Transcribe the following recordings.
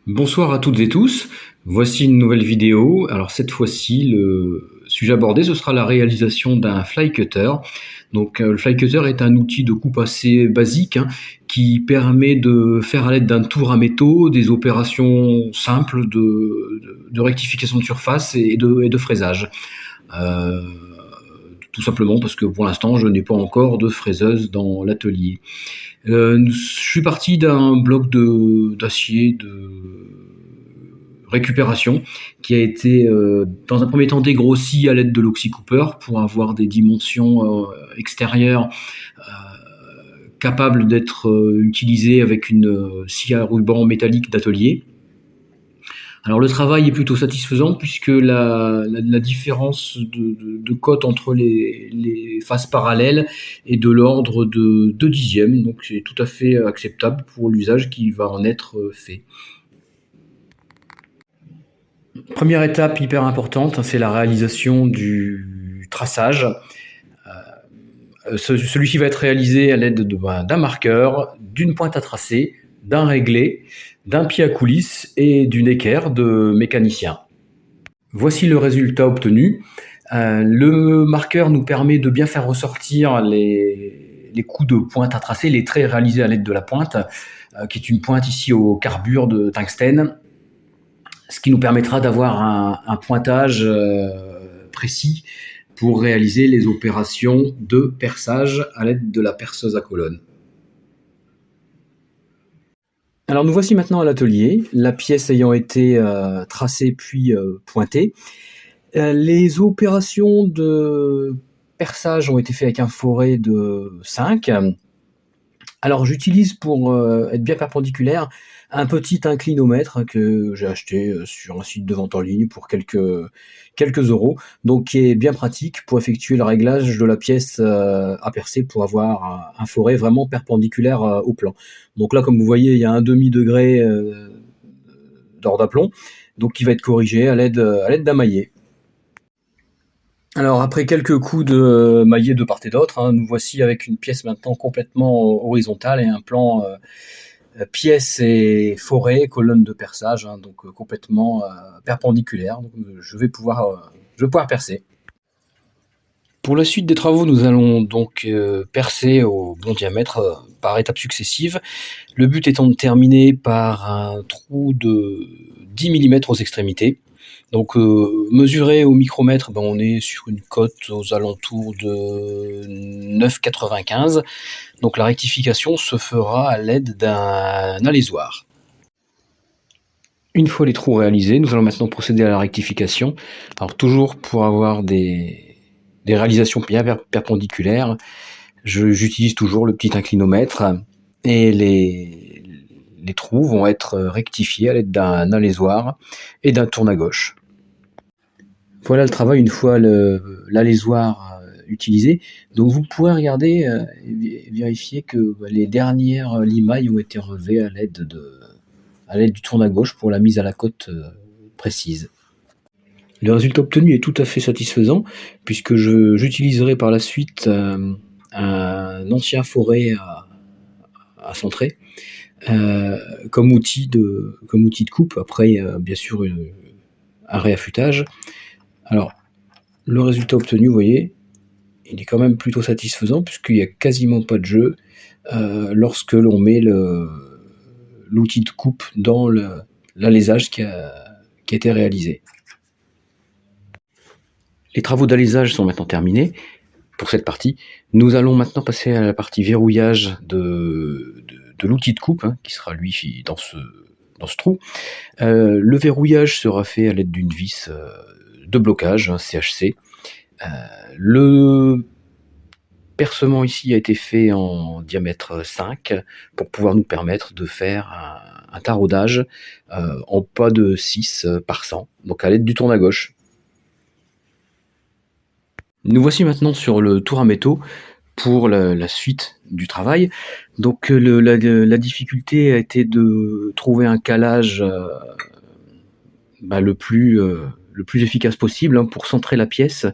Bonsoir à toutes et tous, voici une nouvelle vidéo. Alors cette fois-ci, le sujet abordé, ce sera la réalisation d'un fly cutter. Donc le fly cutter est un outil de coupe assez basique qui permet de faire à l'aide d'un tour à métaux des opérations simples de rectification de surface et de fraisage. Euh, Tout simplement parce que pour l'instant, je n'ai pas encore de fraiseuse dans l'atelier. Je suis parti d'un bloc d'acier de récupération qui a été dans un premier temps dégrossi à l'aide de l'oxycooper pour avoir des dimensions extérieures capables d'être utilisées avec une scie à ruban métallique d'atelier. Alors le travail est plutôt satisfaisant puisque la différence de cote entre les faces parallèles est de l'ordre de 2 dixièmes, donc c'est tout à fait acceptable pour l'usage qui va en être fait. Première étape hyper importante, c'est la réalisation du traçage. Celui-ci va être réalisé à l'aide d'un marqueur, d'une pointe à tracer, d'un réglé, d'un pied à coulisse et d'une équerre de mécanicien. Voici le résultat obtenu. Le marqueur nous permet de bien faire ressortir les coups de pointe à tracer, les traits réalisés à l'aide de la pointe, qui est une pointe ici au carbure de tungstène, ce qui nous permettra d'avoir un pointage précis pour réaliser les opérations de perçage à l'aide de la perceuse à colonne. Alors nous voici maintenant à l'atelier, la pièce ayant été tracée puis pointée. Les opérations de perçage ont été faites avec un forêt de 5. Alors j'utilise pour être bien perpendiculaire un petit inclinomètre que j'ai acheté sur un site de vente en ligne pour quelques euros, donc qui est bien pratique pour effectuer le réglage de la pièce à percer pour avoir un forêt vraiment perpendiculaire au plan. Donc là, comme vous voyez, il y a un demi-degré d'or d'aplomb, donc qui va être corrigé à l'aide d'un maillet. Alors après quelques coups de maillet de part et d'autre, nous voici avec une pièce maintenant complètement horizontale et un plan pièce et forêt, colonne de perçage, donc complètement perpendiculaire. Donc, je vais pouvoir percer. Pour la suite des travaux, nous allons donc percer au bon diamètre par étapes successives. Le but étant de terminer par un trou de 10 mm aux extrémités. Donc mesuré au micromètre, on est sur une cote aux alentours de 9,95. Donc la rectification se fera à l'aide d'un alésoir. Une fois les trous réalisés, nous allons maintenant procéder à la rectification. Alors toujours pour avoir des réalisations bien perpendiculaires, j'utilise toujours le petit inclinomètre et les trous vont être rectifiés à l'aide d'un alésoir et d'un tourne à gauche. Voilà le travail une fois l'alésoir utilisé. Donc vous pourrez regarder et vérifier que les dernières limailles ont été relevées à l'aide du tourne à gauche pour la mise à la cote précise. Le résultat obtenu est tout à fait satisfaisant puisque j'utiliserai par la suite un ancien forêt à centrer comme outil de coupe. Après, bien sûr, un réaffûtage. Alors, le résultat obtenu, vous voyez, il est quand même plutôt satisfaisant puisqu'il n'y a quasiment pas de jeu lorsque l'on met l'outil de coupe dans l'alésage qui a été réalisé. Les travaux d'alésage sont maintenant terminés pour cette partie. Nous allons maintenant passer à la partie verrouillage de l'outil de coupe, qui sera lui dans ce trou. Le verrouillage sera fait à l'aide d'une vis de blocage, CHC. Le percement ici a été fait en diamètre 5 pour pouvoir nous permettre de faire un taraudage en pas de 6 par 100, donc à l'aide du tourne à gauche. Nous voici maintenant sur le tour à métaux pour la suite du travail. Donc la difficulté a été de trouver un calage le plus efficace possible pour centrer la pièce.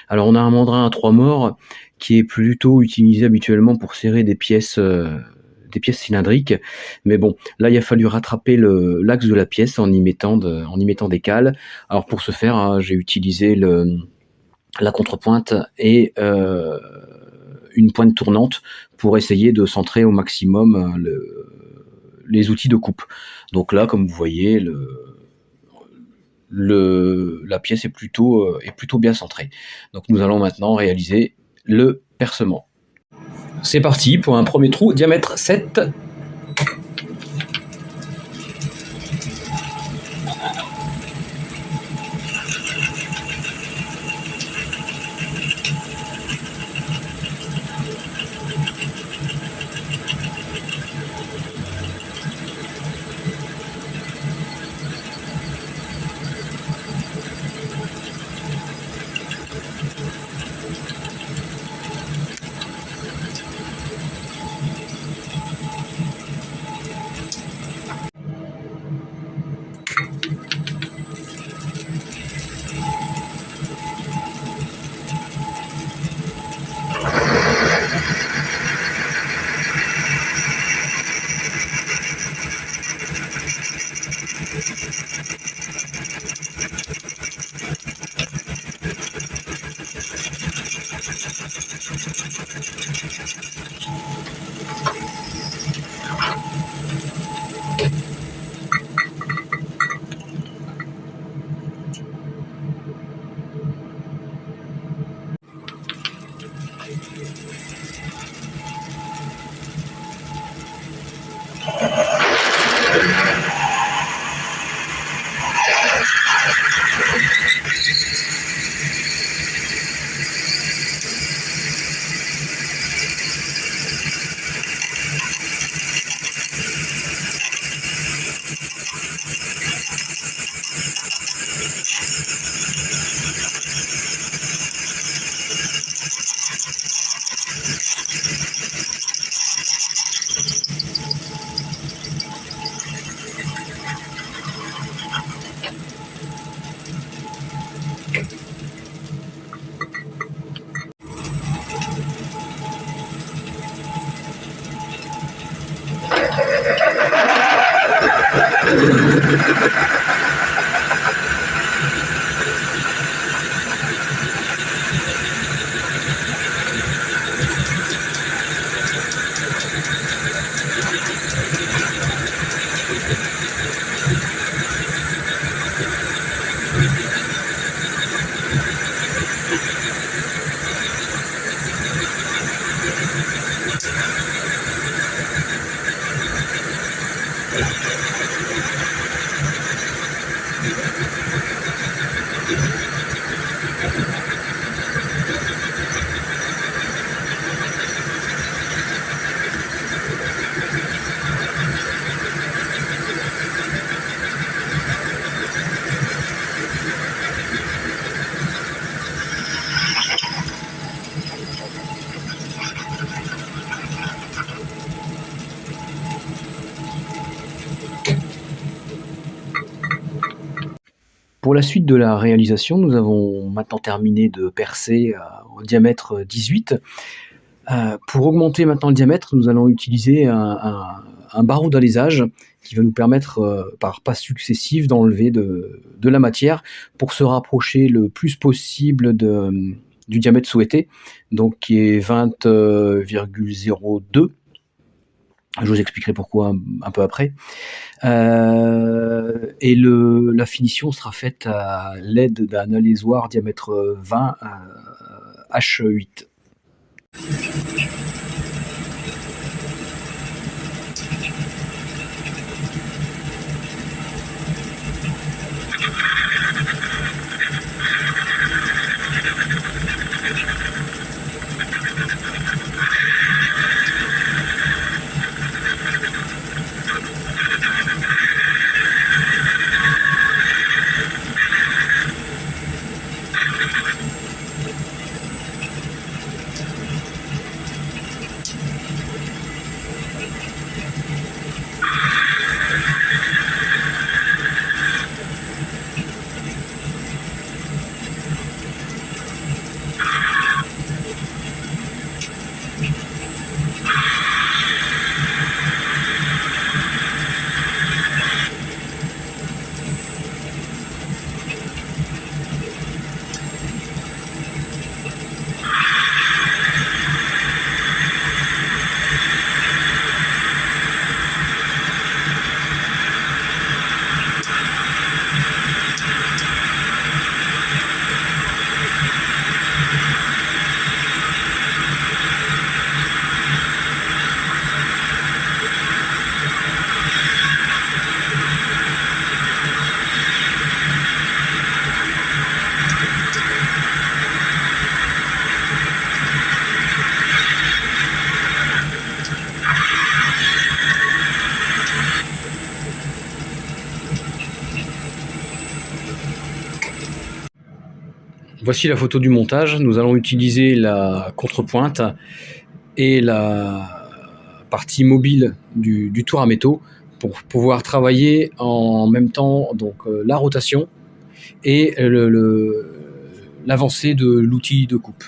Alors on a un mandrin à 3 morts qui est plutôt utilisé habituellement pour serrer des pièces des pièces cylindriques. Mais bon, là, il a fallu rattraper l'axe de la pièce en y mettant des cales. Alors pour ce faire, hein, j'ai utilisé la contrepointe et une pointe tournante pour essayer de centrer au maximum les outils de coupe. Donc là, comme vous voyez, la pièce est plutôt bien centrée. Donc nous allons maintenant réaliser le percement. C'est parti pour un premier trou, diamètre 7. Pour la suite de la réalisation, nous avons maintenant terminé de percer au diamètre 18. Pour augmenter maintenant le diamètre, nous allons utiliser un barreau d'alésage qui va nous permettre, par passes successives, d'enlever de la matière pour se rapprocher le plus possible du diamètre souhaité, donc qui est 20,02. Je vous expliquerai pourquoi un peu après. Et la finition sera faite à l'aide d'un alésoir diamètre 20 H8. Voici la photo du montage. Nous allons utiliser la contrepointe et la partie mobile du tour à métaux pour pouvoir travailler en même temps donc la rotation et l'avancée de l'outil de coupe.